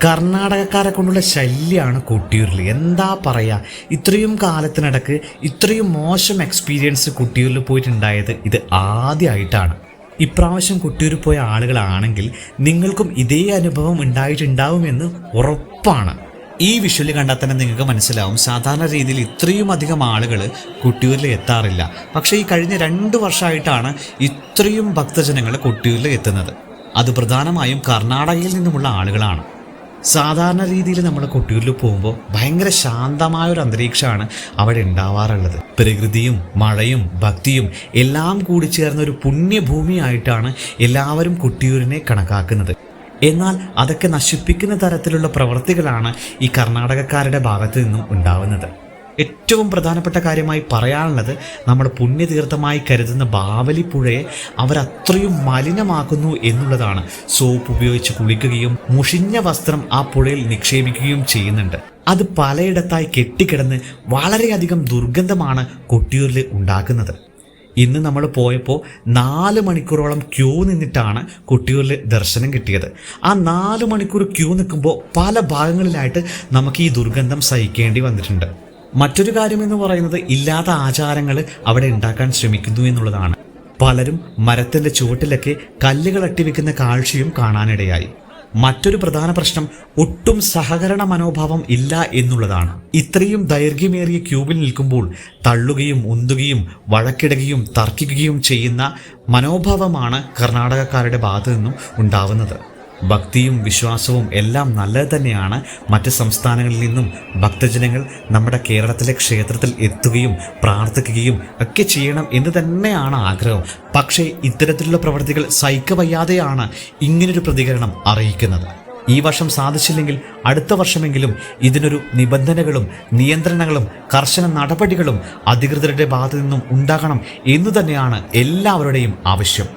കർണാടകക്കാരെ കൊണ്ടുള്ള ശല്യമാണ് കൊട്ടിയൂരിൽ. എന്താ പറയുക, ഇത്രയും കാലത്തിനിടക്ക് ഇത്രയും മോശം എക്സ്പീരിയൻസ് കൊട്ടിയൂരിൽ പോയിട്ടുണ്ടായത് ഇത് ആദ്യമായിട്ടാണ്. ഇപ്രാവശ്യം കൊട്ടിയൂർ പോയ ആളുകളാണെങ്കിൽ നിങ്ങൾക്കും ഇതേ അനുഭവം ഉണ്ടായിട്ടുണ്ടാവുമെന്ന് ഉറപ്പാണ്. ഈ വിഷ്വല് കണ്ടാൽ തന്നെ നിങ്ങൾക്ക് മനസ്സിലാവും, സാധാരണ രീതിയിൽ ഇത്രയും അധികം ആളുകൾ കൊട്ടിയൂരിൽ എത്താറില്ല. പക്ഷേ ഈ കഴിഞ്ഞ 2 വർഷമായിട്ടാണ് ഇത്രയും ഭക്തജനങ്ങൾ കൊട്ടിയൂരിൽ എത്തുന്നത്. അത് പ്രധാനമായും കർണാടകയിൽ നിന്നുമുള്ള ആളുകളാണ്. സാധാരണ രീതിയിൽ നമ്മൾ കൊട്ടിയൂരിൽ പോകുമ്പോൾ ഭയങ്കര ശാന്തമായൊരു അന്തരീക്ഷമാണ് അവിടെ ഉണ്ടാവാറുള്ളത്. പ്രകൃതിയും മഴയും ഭക്തിയും എല്ലാം കൂടി ചേർന്ന ഒരു പുണ്യഭൂമിയായിട്ടാണ് എല്ലാവരും കൊട്ടിയൂരിനെ കണക്കാക്കുന്നത്. എന്നാൽ അതൊക്കെ നശിപ്പിക്കുന്ന തരത്തിലുള്ള പ്രവൃത്തികളാണ് ഈ കർണാടകക്കാരുടെ ഭാഗത്തു നിന്നും ഉണ്ടാവുന്നത്. ഏറ്റവും പ്രധാനപ്പെട്ട കാര്യമായി പറയാനുള്ളത്, നമ്മൾ പുണ്യതീർത്ഥമായി കരുതുന്ന ബാവലി പുഴയെ അവരത്രയും മലിനമാക്കുന്നു എന്നുള്ളതാണ്. സോപ്പ് ഉപയോഗിച്ച് കുളിക്കുകയും മുഷിഞ്ഞ വസ്ത്രം ആ പുഴയിൽ നിക്ഷേപിക്കുകയും ചെയ്യുന്നുണ്ട്. അത് പലയിടത്തായി കെട്ടിക്കിടന്ന് വളരെയധികം ദുർഗന്ധമാണ് കൊട്ടിയൂരിൽ ഉണ്ടാക്കുന്നത്. ഇന്ന് നമ്മൾ പോയപ്പോൾ 4 മണിക്കൂറോളം ക്യൂ നിന്നിട്ടാണ് കൊട്ടിയൂരിൽ ദർശനം കിട്ടിയത്. ആ 4 മണിക്കൂർ ക്യൂ നിൽക്കുമ്പോൾ പല ഭാഗങ്ങളിലായിട്ട് നമുക്ക് ഈ ദുർഗന്ധം സഹിക്കേണ്ടി വന്നിട്ടുണ്ട്. മറ്റൊരു കാര്യമെന്ന് പറയുന്നത്, ഇല്ലാത്ത ആചാരങ്ങൾ അവിടെ ഉണ്ടാക്കാൻ ശ്രമിക്കുന്നു എന്നുള്ളതാണ്. പലരും മരത്തിൻ്റെ ചുവട്ടിലൊക്കെ കല്ലുകൾ അട്ടിവെക്കുന്ന കാഴ്ചയും കാണാനിടയായി. മറ്റൊരു പ്രധാന പ്രശ്നം, ഒട്ടും സഹകരണ മനോഭാവം ഇല്ല എന്നുള്ളതാണ്. ഇത്രയും ദൈർഘ്യമേറിയ ക്യൂവിൽ നിൽക്കുമ്പോൾ തള്ളുകയും ഉന്തുകയും വഴക്കിടുകയും തർക്കിക്കുകയും ചെയ്യുന്ന മനോഭാവമാണ് കർണാടകക്കാരുടെ ഭാഗത്തു നിന്നും ഉണ്ടാവുന്നത്. ഭക്തിയും വിശ്വാസവും എല്ലാം നല്ലത് തന്നെയാണ്. മറ്റ് സംസ്ഥാനങ്ങളിൽ നിന്നും ഭക്തജനങ്ങൾ നമ്മുടെ കേരളത്തിലെ ക്ഷേത്രത്തിൽ എത്തുകയും പ്രാർത്ഥിക്കുകയും ഒക്കെ ചെയ്യണം എന്ന് തന്നെയാണ് ആഗ്രഹം. പക്ഷേ ഇത്തരത്തിലുള്ള പ്രവൃത്തികൾ സഹിക്കവയ്യാതെയാണ് ഇങ്ങനൊരു പ്രതികരണം അറിയിക്കുന്നത്. ഈ വർഷം സാധിച്ചില്ലെങ്കിൽ അടുത്ത വർഷമെങ്കിലും ഇതിനൊരു നിബന്ധനകളും നിയന്ത്രണങ്ങളും കർശന നടപടികളും അധികൃതരുടെ ഭാഗത്തു നിന്നും ഉണ്ടാകണം എന്നു തന്നെയാണ് എല്ലാവരുടെയും ആവശ്യം.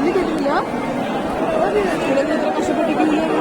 Ini dia. Ini kashipati